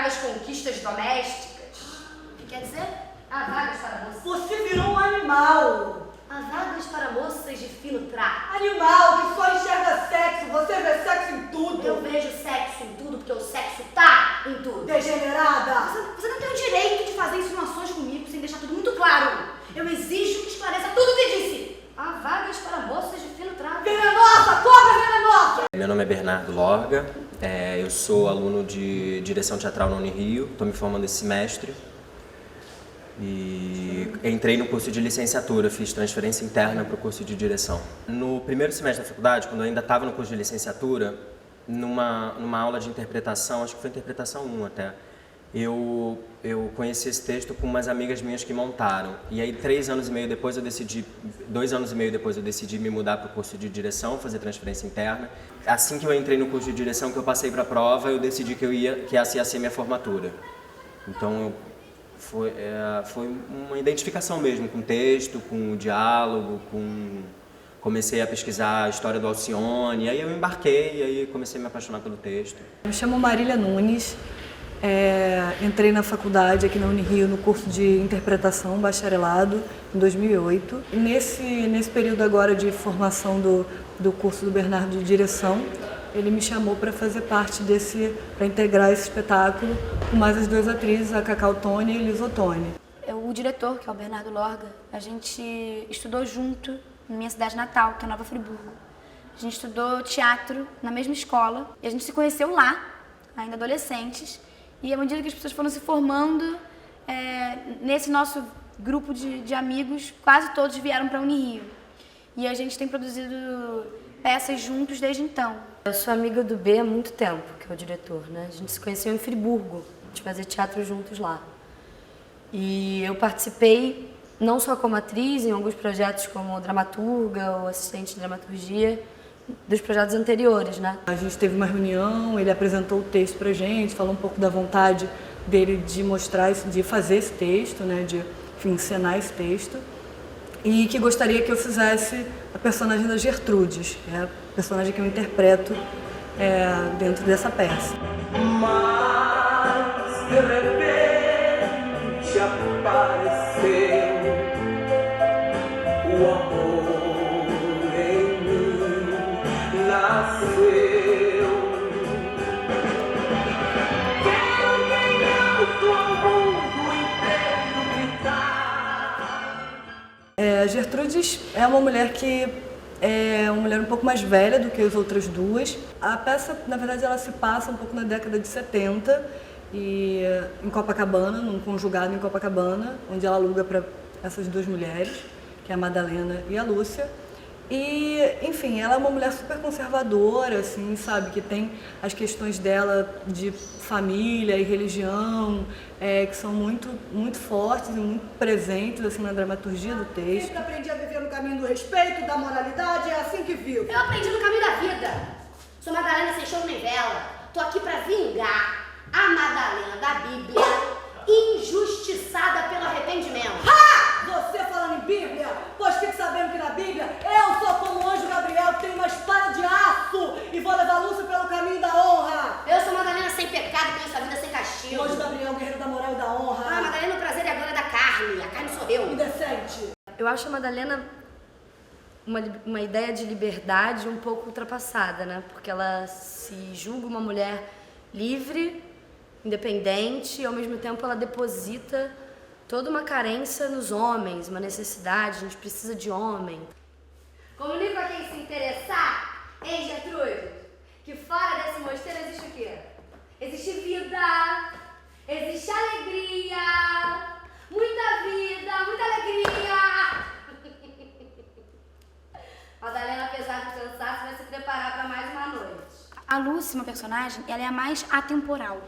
as conquistas domésticas. O que quer dizer? Há vagas para moças. Você virou um animal. Há vagas para moças de fino trato. Animal que só enxerga sexo. Você vê sexo em tudo. Eu vejo sexo em tudo porque o sexo tá em tudo. Degenerada. Você não tem o direito de fazer insinuações comigo sem deixar tudo muito claro. Eu exijo que esclareça tudo o que disse. Há vagas para moças de fino trato. Venenosa! Cobra venenosa! Meu nome é Bernardo Lorga, eu sou aluno de direção teatral na Unirio, estou me formando esse semestre e entrei no curso de licenciatura, fiz transferência interna para o curso de direção. No primeiro semestre da faculdade, quando eu ainda estava no curso de licenciatura, numa aula de interpretação, acho que foi interpretação 1 até, eu conheci esse texto com umas amigas minhas que montaram. E aí 2 anos e meio depois eu decidi me mudar para o curso de direção, fazer transferência interna. Assim que eu entrei no curso de direção, que eu passei para a prova, eu decidi que essa ia ser minha formatura. Então foi uma identificação mesmo com o texto, com o diálogo, comecei a pesquisar a história do Alcione, e aí eu embarquei e aí comecei a me apaixonar pelo texto. Me chamo Marília Nunes. Entrei na faculdade aqui na Unirio no curso de interpretação, bacharelado, em 2008. E nesse período agora de formação do curso do Bernardo de direção, ele me chamou para fazer parte para integrar esse espetáculo com mais as 2 atrizes, a Cacau Tônia e Liz Ottoni. O diretor, que é o Bernardo Lorga, a gente estudou junto na minha cidade natal, que é Nova Friburgo. A gente estudou teatro na mesma escola e a gente se conheceu lá, ainda adolescentes. E à medida que as pessoas foram se formando, nesse nosso grupo de amigos, quase todos vieram para a Unirio. E a gente tem produzido peças juntos desde então. Eu sou amiga do B há muito tempo, que é o diretor, né? A gente se conheceu em Friburgo, a gente fazia teatro juntos lá. E eu participei, não só como atriz, em alguns projetos como dramaturga ou assistente de dramaturgia, dos projetos anteriores, né? A gente teve uma reunião, ele apresentou o texto pra gente, falou um pouco da vontade dele de mostrar, de fazer esse texto, né, de encenar esse texto, e que gostaria que eu fizesse a personagem da Gertrudes, que é a personagem que eu interpreto dentro dessa peça. Mas de repente apareceu o amor. A Gertrudes é uma mulher que é uma mulher um pouco mais velha do que as outras duas. A peça, na verdade, ela se passa um pouco na década de 70, e em Copacabana, num conjugado em Copacabana, onde ela aluga para essas 2 mulheres, que é a Madalena e a Lúcia. E, enfim, ela é uma mulher super conservadora, assim, sabe, que tem as questões dela de família e religião, que são muito, muito fortes e muito presentes, assim, na dramaturgia do texto. Sempre aprendi a viver no caminho do respeito, da moralidade, é assim que vivo. Eu aprendi no caminho da vida. Sou Madalena sem choro nem vela. Tô aqui pra vingar a Madalena da Bíblia, injustiçada pelo arrependimento. Ha! Você falando em Bíblia, pois fique sabendo que na Bíblia eu sou como o anjo Gabriel, que tem uma espada de aço e vou levar Lúcia pelo caminho da honra. Eu sou Madalena sem pecado, conheço a vida sem castigo. O anjo Gabriel, guerreiro da moral e da honra. Ah, Madalena, o prazer e a glória da carne. A carne sou eu. Indecente. Eu acho a Madalena uma ideia de liberdade um pouco ultrapassada, né? Porque ela se julga uma mulher livre, independente, e ao mesmo tempo ela deposita toda uma carência nos homens, uma necessidade, a gente precisa de homem. Comunico a quem se interessar, hein, Gertrude? Que fora desse mosteiro existe o quê? Existe vida, existe alegria, muita vida, muita alegria. Madalena, apesar do cansaço, vai se preparar para mais uma noite. A Lúcia, uma personagem, ela é a mais atemporal.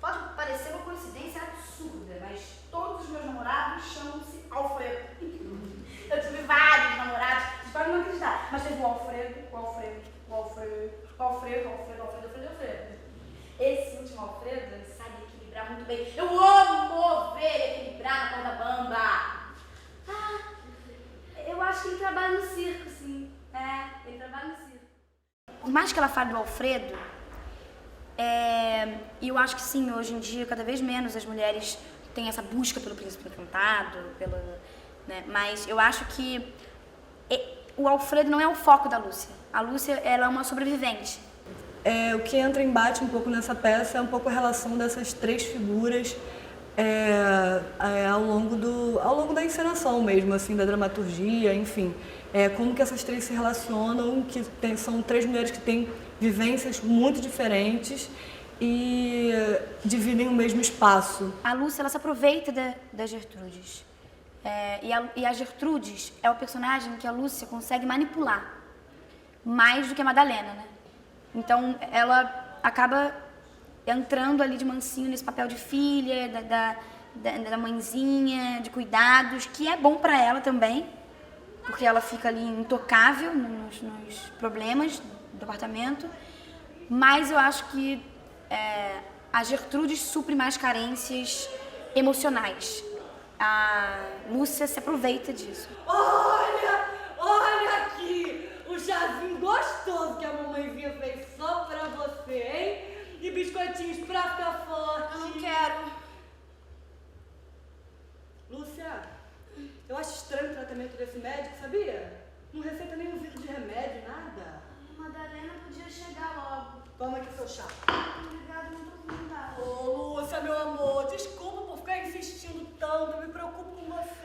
Pode parecer uma coincidência absurda, mas todos os meus namorados chamam-se Alfredo. Eu tive vários namorados, vocês podem não acreditar, mas teve o Alfredo. Esse último Alfredo, ele sabe equilibrar muito bem. Eu amo ver ele equilibrar na corda bamba. Eu acho que ele trabalha no circo, sim. Ele trabalha no circo. Por mais que ela fale do Alfredo, E eu acho que sim, hoje em dia, cada vez menos as mulheres têm essa busca pelo príncipe encantado, né? Mas eu acho que o Alfredo não é o foco da Lúcia. A Lúcia, ela é uma sobrevivente. O que entra em embate um pouco nessa peça é um pouco a relação dessas três figuras ao longo da encenação mesmo, assim, da dramaturgia, enfim. Como que essas três se relacionam, são três mulheres que têm vivências muito diferentes e dividem o mesmo espaço. A Lúcia, ela se aproveita da Gertrudes. E a Gertrudes é o personagem que a Lúcia consegue manipular, mais do que a Madalena, né? Então, ela acaba entrando ali de mansinho nesse papel de filha, da mãezinha, de cuidados, que é bom pra ela também, porque ela fica ali intocável nos problemas do apartamento. Mas eu acho que a Gertrudes supre mais carências emocionais. A Lúcia se aproveita disso. Olha aqui! O chazinho gostoso que a mamãezinha fez só pra você, hein? E biscoitinhos pra ficar forte. Eu não quero. Lúcia, eu acho estranho o tratamento desse médico, sabia? Não receita nenhum vidro de remédio, nada. Madalena podia chegar logo. Toma aqui seu chá. Obrigada, não tô com vontade. Ô, Lúcia, meu amor, desculpa por ficar insistindo tanto. Eu me preocupo com você.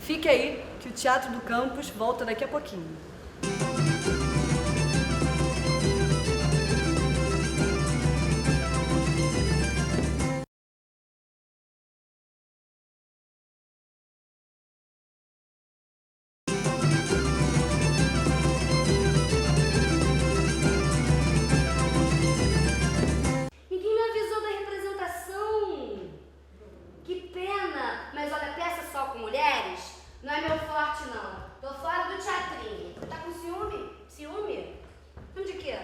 Fique aí, que o Teatro do Campus volta daqui a pouquinho. Ninguém me avisou da representação. Que pena. Mas olha, peça só com mulheres não é meu forte, não. Tô fora do teatrinho. Tá com ciúme? Ciúme? Ciúme de quê?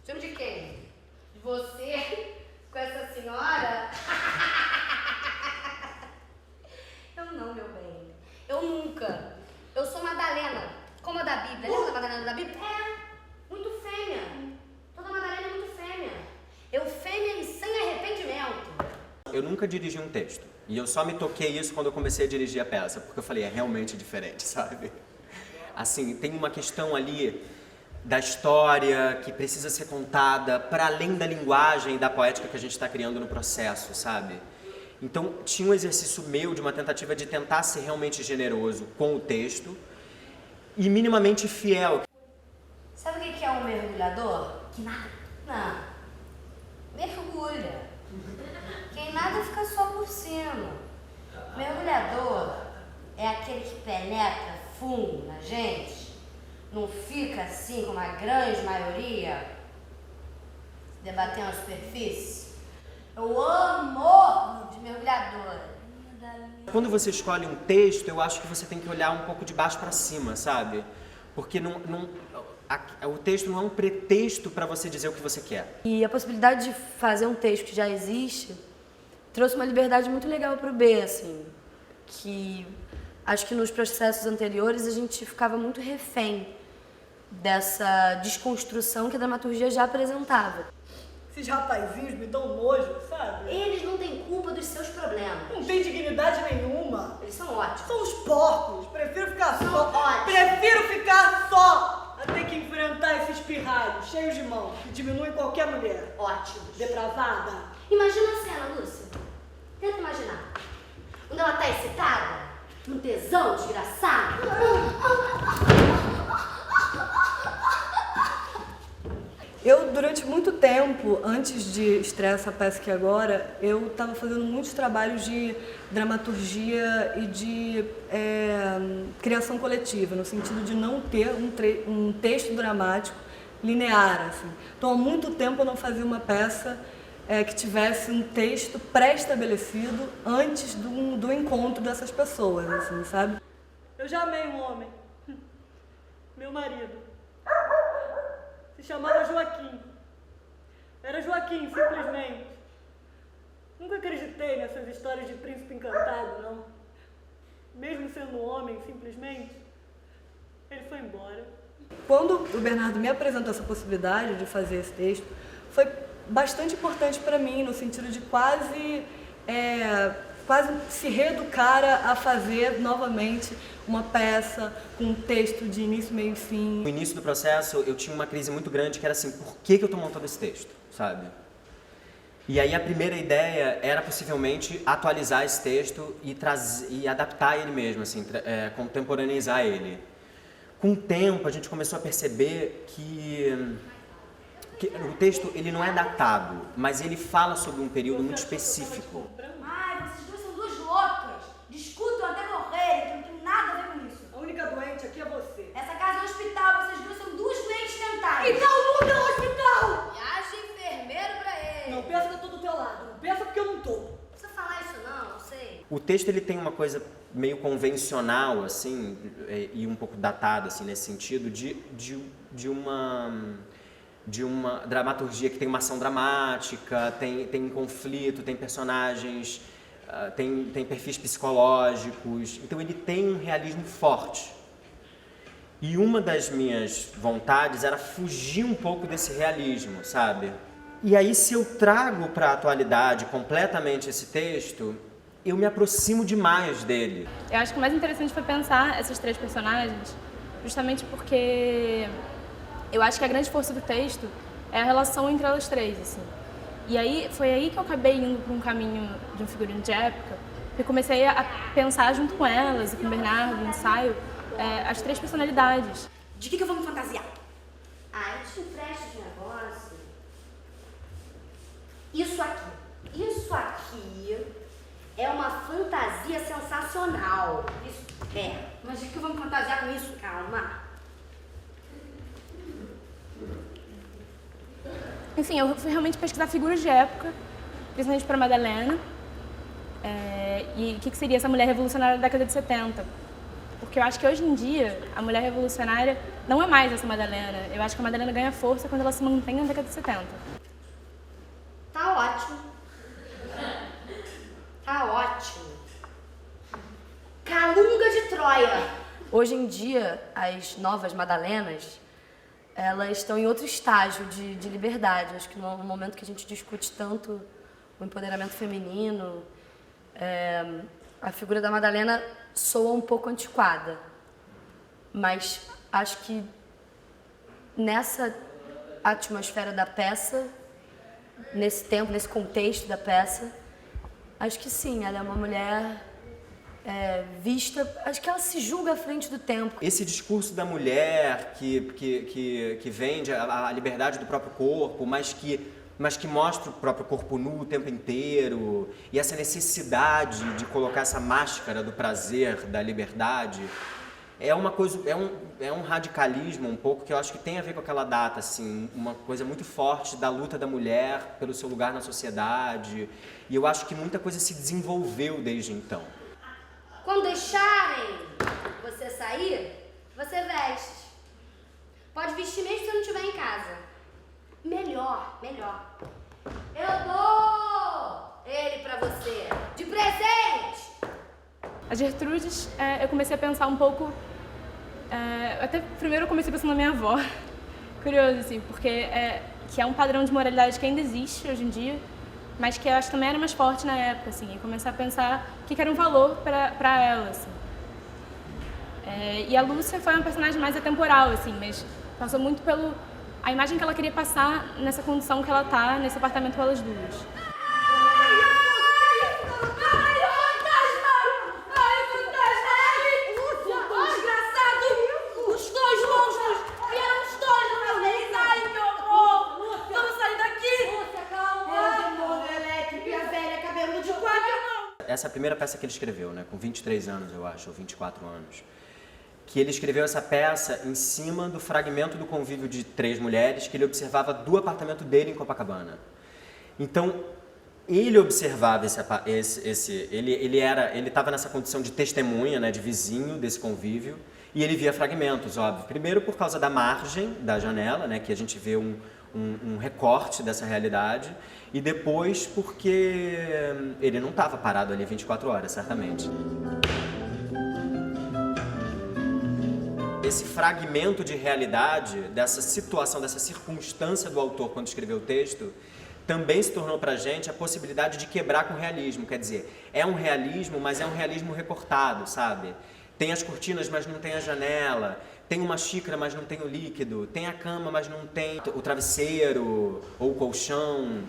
Ciúme de quem? De você com essa senhora? Eu não, meu bem. Eu nunca. Eu sou Madalena, como a da Bíblia. Lembra da Madalena da Bíblia? Muito fêmea. Toda Madalena é muito fêmea. Eu fêmea e sem arrependimento. Eu nunca dirigi um texto. E eu só me toquei isso quando eu comecei a dirigir a peça, porque eu falei, é realmente diferente, sabe? Assim, tem uma questão ali da história que precisa ser contada para além da linguagem e da poética que a gente está criando no processo, sabe? Então, tinha um exercício meu de uma tentativa de tentar ser realmente generoso com o texto e minimamente fiel. Sabe o que é um mergulhador? Que nada. Não. Mergulha. Quem nada fica só por cima. Mergulhador é aquele que penetra fundo na gente. Não fica assim como a grande maioria, debatendo a superfície. Eu amo de mergulhador. Quando você escolhe um texto, eu acho que você tem que olhar um pouco de baixo para cima, sabe? Porque o texto não é um pretexto para você dizer o que você quer. E a possibilidade de fazer um texto que já existe trouxe uma liberdade muito legal para o B, assim, que acho que nos processos anteriores a gente ficava muito refém dessa desconstrução que a dramaturgia já apresentava. Esses rapazinhos me dão nojo, sabe? Eles não têm culpa dos seus problemas. Não tem dignidade nenhuma. Eles são ótimos. São os porcos. Prefiro ficar só. ótimos. Prefiro ficar só a ter que enfrentar esses pirralhos cheios de mão que diminuem qualquer mulher. Ótimos. Depravada. Imagina a cena, Lúcia. Tenta imaginar. Quando ela tá excitada, um tesão desgraçado. Eu, durante muito tempo, antes de estrear essa peça aqui agora, eu estava fazendo muitos trabalhos de dramaturgia e de criação coletiva, no sentido de não ter um texto dramático linear, assim. Então, há muito tempo eu não fazia uma peça que tivesse um texto pré-estabelecido antes do encontro dessas pessoas, assim, sabe? Eu já amei um homem. Meu marido. Se chamava Joaquim. Era Joaquim, simplesmente. Nunca acreditei nessas histórias de príncipe encantado, não. Mesmo sendo um homem, simplesmente, ele foi embora. Quando o Bernardo me apresentou essa possibilidade de fazer esse texto, foi bastante importante para mim, no sentido de quase se reeducar a fazer novamente uma peça com um texto de início, meio e fim. No início do processo, eu tinha uma crise muito grande, que era assim, por que eu estou montando esse texto, sabe? E aí a primeira ideia era possivelmente atualizar esse texto e adaptar ele mesmo, assim, contemporaneizar ele. Com o tempo, a gente começou a perceber que o texto ele não é datado, mas ele fala sobre um período muito específico. Ai, vocês duas são duas loucas. Discutam até morrerem, que não tem nada a ver com isso. A única doente aqui é você. Essa casa é um hospital, vocês duas são duas doentes mentais. Então o mundo é um hospital! E acha enfermeiro pra ele. Não pensa que eu tô do teu lado, não pensa porque eu não tô. Não precisa falar isso não sei. O texto ele tem uma coisa meio convencional, assim, e um pouco datada, assim, nesse sentido, de uma dramaturgia que tem uma ação dramática, tem conflito, tem personagens, tem perfis psicológicos. Então ele tem um realismo forte. E uma das minhas vontades era fugir um pouco desse realismo, sabe? E aí, se eu trago para a atualidade completamente esse texto, eu me aproximo demais dele. Eu acho que o mais interessante foi pensar essas três personagens, justamente porque eu acho que a grande força do texto é a relação entre elas três, assim. E aí, foi aí que eu acabei indo para um caminho de um figurino de época, porque comecei a pensar junto com elas e com o Bernardo, no ensaio, as três personalidades. De que eu vou me fantasiar? Ah, eu te empresto de negócio. Isso aqui é uma fantasia sensacional. Isso é. Mas de que eu vou me fantasiar com isso? Calma. Enfim, eu fui realmente pesquisar figuras de época, principalmente para Madalena, e o que seria essa mulher revolucionária da década de 70. Porque eu acho que hoje em dia, a mulher revolucionária não é mais essa Madalena. Eu acho que a Madalena ganha força quando ela se mantém na década de 70. Tá ótimo. Tá ótimo. Calunga de Troia. Hoje em dia, as novas Madalenas, elas estão em outro estágio de liberdade. Acho que no momento que a gente discute tanto o empoderamento feminino, a figura da Madalena soa um pouco antiquada. Mas acho que nessa atmosfera da peça, nesse tempo, nesse contexto da peça, acho que sim, ela é uma mulher vista, acho que ela se julga à frente do tempo. Esse discurso da mulher que vende a liberdade do próprio corpo, mas que mostra o próprio corpo nu o tempo inteiro, e essa necessidade de colocar essa máscara do prazer, da liberdade, é uma coisa, é um radicalismo um pouco que eu acho que tem a ver com aquela data, assim, uma coisa muito forte da luta da mulher pelo seu lugar na sociedade, e eu acho que muita coisa se desenvolveu desde então. Quando deixarem você sair, você veste. Pode vestir mesmo se você não estiver em casa. Melhor. Eu dou ele pra você, de presente. A Gertrudes, eu comecei a pensar um pouco... até primeiro eu comecei pensando na minha avó. Curioso, assim, porque que é um padrão de moralidade que ainda existe hoje em dia, mas que eu acho que também era mais forte na época, assim, e começar a pensar o que era um valor para ela, assim. E a Lúcia foi uma personagem mais atemporal, assim, mas passou muito a imagem que ela queria passar nessa condição que ela tá, nesse apartamento com elas duas. Essa é a primeira peça que ele escreveu, né, com 23 anos, eu acho, ou 24 anos. Que ele escreveu essa peça em cima do fragmento do convívio de 3 mulheres que ele observava do apartamento dele em Copacabana. Então, ele observava ele estava nessa condição de testemunha, né, de vizinho desse convívio, e ele via fragmentos, óbvio. Primeiro por causa da margem da janela, né, que a gente vê um recorte dessa realidade, e depois porque ele não estava parado ali 24 horas, certamente. esse fragmento de realidade, dessa situação, dessa circunstância do autor quando escreveu o texto, também se tornou pra gente a possibilidade de quebrar com o realismo. Quer dizer, é um realismo, mas é um realismo recortado, sabe? Tem as cortinas, mas não tem a janela. Tem uma xícara, mas não tem o líquido. Tem a cama, mas não tem o travesseiro ou o colchão.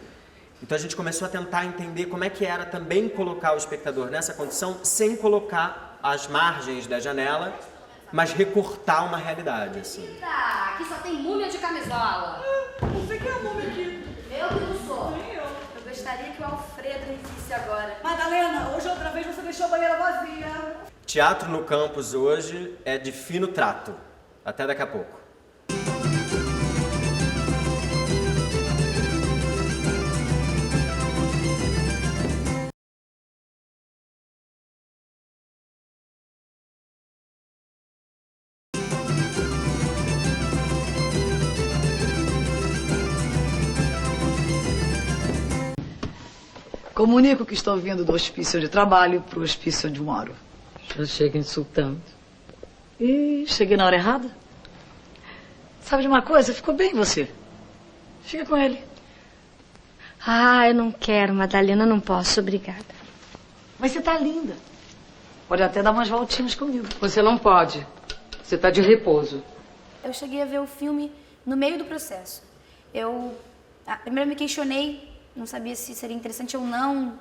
Então a gente começou a tentar entender como é que era também colocar o espectador nessa condição sem colocar as margens da janela, mas recortar uma realidade, assim. Eita, aqui só tem múmia de camisola. Você que é a múmia aqui. Eu que não sou. Nem eu. Eu gostaria que o Alfredo visse agora. Madalena, hoje outra vez você deixou a banheira vazia. Teatro no campus hoje é de fino trato. Até daqui a pouco. Comunico que estou vindo do hospício de trabalho para o hospício onde moro. Já chega insultando. E cheguei na hora errada. Sabe de uma coisa? Ficou bem você. Fica com ele. Ah, eu não quero, Madalena, não posso, obrigada. Mas você tá linda. Pode até dar umas voltinhas comigo. Você não pode. Você tá de repouso. Eu cheguei a ver o filme no meio do processo. Primeiro me questionei, não sabia se seria interessante ou não,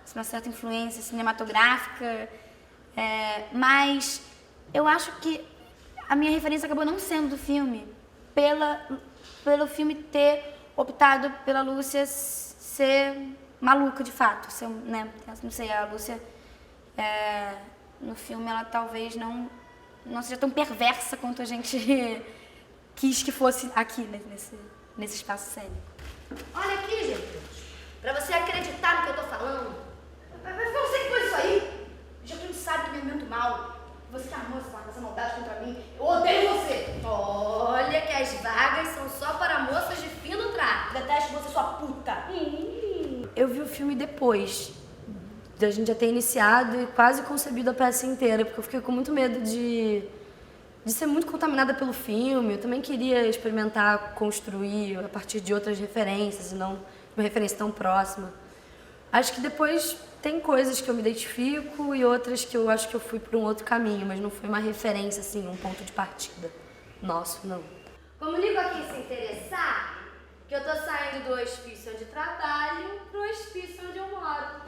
se uma certa influência cinematográfica, mas eu acho que a minha referência acabou não sendo do filme, pelo filme ter optado pela Lúcia ser maluca de fato, né? Não sei, a Lúcia no filme ela talvez não seja tão perversa quanto a gente quis que fosse aqui, né, nesse espaço cênico. Olha aqui, gente. Pra você acreditar no que eu tô falando. Foi você que pôs isso aí. Getúlio sabe que me alimento mal. Você que armou essa maldade contra mim. Eu odeio você. Olha que as vagas são só para moças de fino trato. Detesto você, sua puta. Eu vi o filme depois de a gente já ter iniciado e quase concebido a peça inteira, porque eu fiquei com muito medo de ser muito contaminada pelo filme. Eu também queria experimentar construir a partir de outras referências e não uma referência tão próxima. Acho que depois tem coisas que eu me identifico e outras que eu acho que eu fui por um outro caminho, mas não foi uma referência, assim, um ponto de partida nosso, não. Comunico a quem se interessar que eu tô saindo do hospício onde trabalho pro hospício onde eu moro.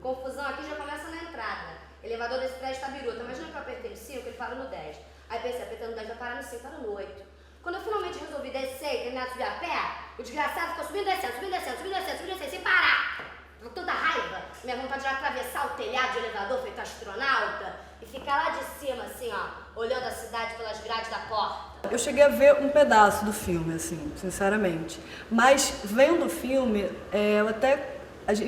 Confusão aqui já começa na entrada. Elevador desse prédio tá biruta. Imagina que eu apertei no 5, ele para no 10. Aí pensei, apertando no 10 vai parar no 5, para no 8. Quando eu finalmente resolvi descer e terminar de subir a pé, o desgraçado ficou subindo e descendo, sem parar. Com tanta raiva, minha vontade de atravessar o telhado de elevador feito astronauta e ficar lá de cima, assim, ó, olhando a cidade pelas grades da porta. Eu cheguei a ver um pedaço do filme, assim, sinceramente. Mas, vendo o filme,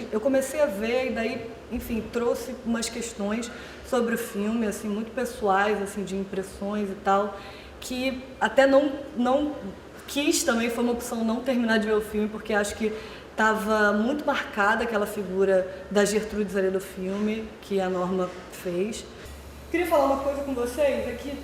eu comecei a ver e daí, enfim, trouxe umas questões sobre o filme, assim, muito pessoais, assim, de impressões e tal, que até não quis também, foi uma opção não terminar de ver o filme, porque acho que estava muito marcada aquela figura da Gertrudes ali do filme, que a Norma fez. Queria falar uma coisa com vocês aqui.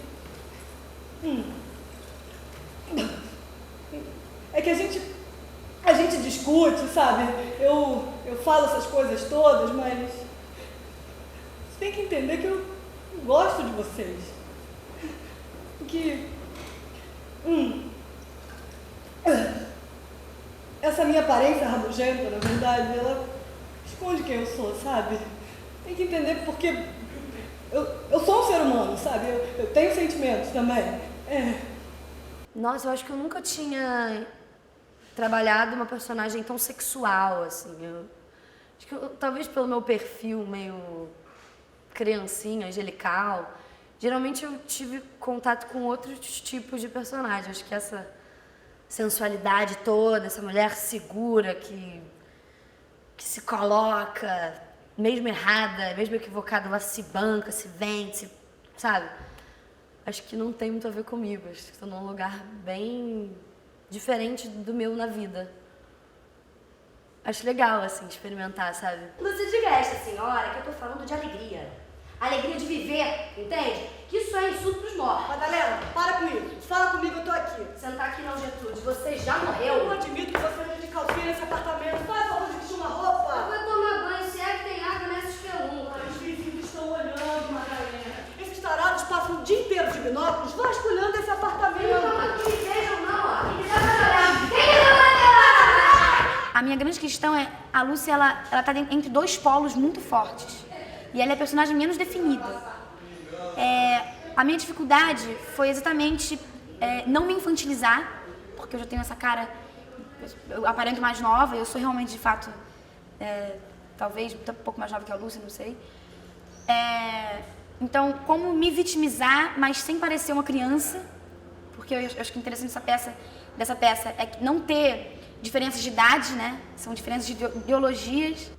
É que a gente discute, sabe? Eu falo essas coisas todas, mas você tem que entender que eu gosto de vocês. Que essa minha aparência rabugenta, na verdade, ela esconde quem eu sou, sabe? Tem que entender porque eu sou um ser humano, sabe? Eu tenho sentimentos também. Nossa, eu acho que eu nunca tinha trabalhado uma personagem tão sexual, assim. Acho que talvez pelo meu perfil meio criancinha, angelical, geralmente eu tive contato com outros tipos de personagens. Acho que essa sensualidade toda, essa mulher segura que se coloca, mesmo errada, mesmo equivocada, ela se banca, se vende, sabe? Acho que não tem muito a ver comigo. Acho que estou num lugar bem diferente do meu na vida. Acho legal, assim, experimentar, sabe? Lúcia, diga a esta senhora que eu tô falando de alegria. Alegria de viver, entende? que isso é insulto pros mortos. Madalena, para com isso. Fala comigo, eu tô aqui. Você não tá aqui não, Gertrude. Você já Eu não morreu. admito que você ande de calcinha nesse apartamento. Faz favor de vestir uma Eu roupa. vou tomar banho, se é que tem água nessa espelunca. Os vizinhos estão olhando, Madalena. Esses tarados passam o dia inteiro de binóculos vasculhando esse Eu não apartamento. tô que me vejam não, ó. Quem quiser vai olhar. Quem quiser vai olhar. A minha grande questão é, a Lúcia, ela tá entre dois polos muito fortes. E ela é a personagem menos definida. A minha dificuldade foi exatamente não me infantilizar, porque eu já tenho essa cara, eu aparento mais nova, eu sou realmente, de fato, talvez um pouco mais nova que a Lúcia, não sei. Então, como me vitimizar, mas sem parecer uma criança, porque eu acho que o interessante dessa peça é que não ter diferenças de idade, né? São diferenças de ideologias.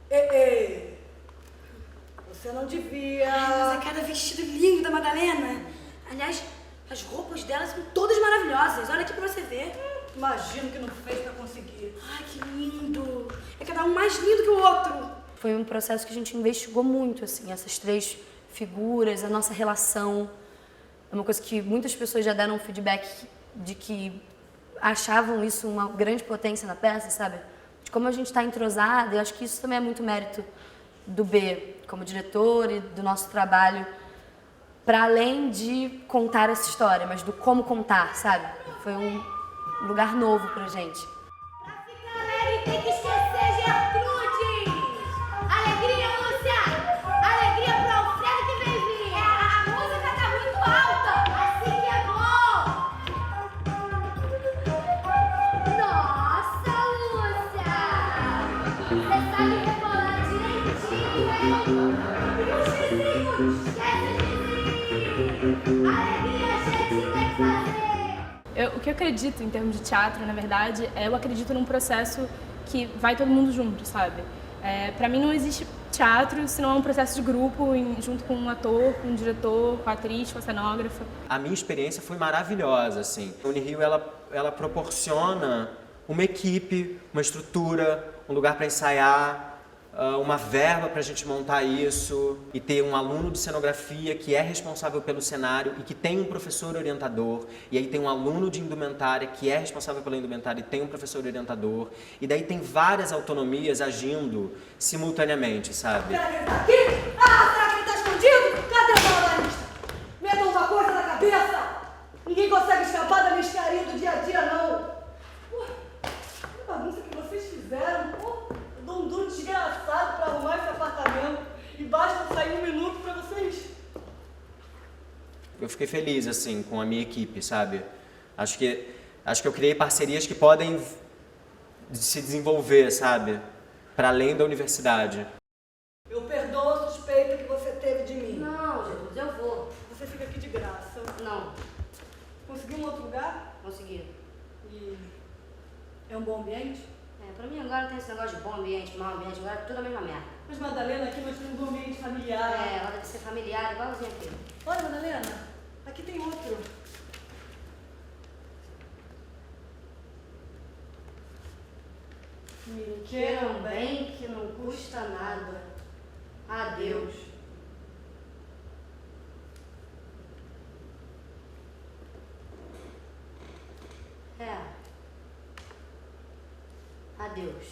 Ei, você não devia... Mas é cada vestido lindo da Madalena. Aliás, as roupas dela são todas maravilhosas. Olha aqui pra você ver. Imagino que não fez pra conseguir. Ai, que lindo. É cada um mais lindo que o outro. Foi um processo que a gente investigou muito, assim, essas três figuras, a nossa relação. É uma coisa que muitas pessoas já deram feedback de que achavam isso uma grande potência na peça, sabe? De como a gente está entrosada, eu acho que isso também é muito mérito do B, como diretor, e do nosso trabalho, para além de contar essa história, mas do como contar, sabe? Foi um lugar novo pra gente. Pra ficar alegre tem que esquecer Gertrude. Alegria, Lúcia. Alegria pro Alfredo que vem vir. A música tá muito alta. Assim que é bom. Nossa, Lúcia. Você sabe rebolar direitinho, hein? E os vizinhos? Esquece os vizinhos. Alegria, gente, tem que fazer. O que eu acredito em termos de teatro, na verdade, eu acredito num processo que vai todo mundo junto, sabe? Pra mim não existe teatro se não é um processo de grupo, junto com um ator, com um diretor, com a atriz, com a cenógrafa. A minha experiência foi maravilhosa, assim. A Unirio, ela proporciona uma equipe, uma estrutura, um lugar para ensaiar, uma verba para a gente montar isso e ter um aluno de cenografia que é responsável pelo cenário e que tem um professor orientador, e aí tem um aluno de indumentária que é responsável pela indumentária e tem um professor orientador, e daí tem várias autonomias agindo simultaneamente, sabe? Será que ele tá aqui? Ah, será que ele tá escondido? Cadê o malabarista? Metam uma coisa na cabeça! Ninguém consegue escapar da mescaria do dia a dia, não! Pô, que bagunça que vocês fizeram, pô! Eu dou um duro desgraçado pra arrumar esse apartamento e basta sair um minuto pra vocês. Eu fiquei feliz, assim, com a minha equipe, sabe? Acho que eu criei parcerias que podem se desenvolver, sabe? Para além da universidade. Eu perdoo a suspeita que você teve de mim. Não, Jesus, eu vou. Você fica aqui de graça. Não, Conseguiu um outro lugar? consegui. E é um bom ambiente? Pra mim agora não tem esse negócio de bom ambiente, mau ambiente, agora é tudo a mesma merda. Mas, Madalena, aqui nós temos um ambiente familiar. Ela deve ser familiar, igualzinho aqui. Olha, Madalena, aqui tem outro. Me queiram bem que não custa nada. Adeus. Adeus.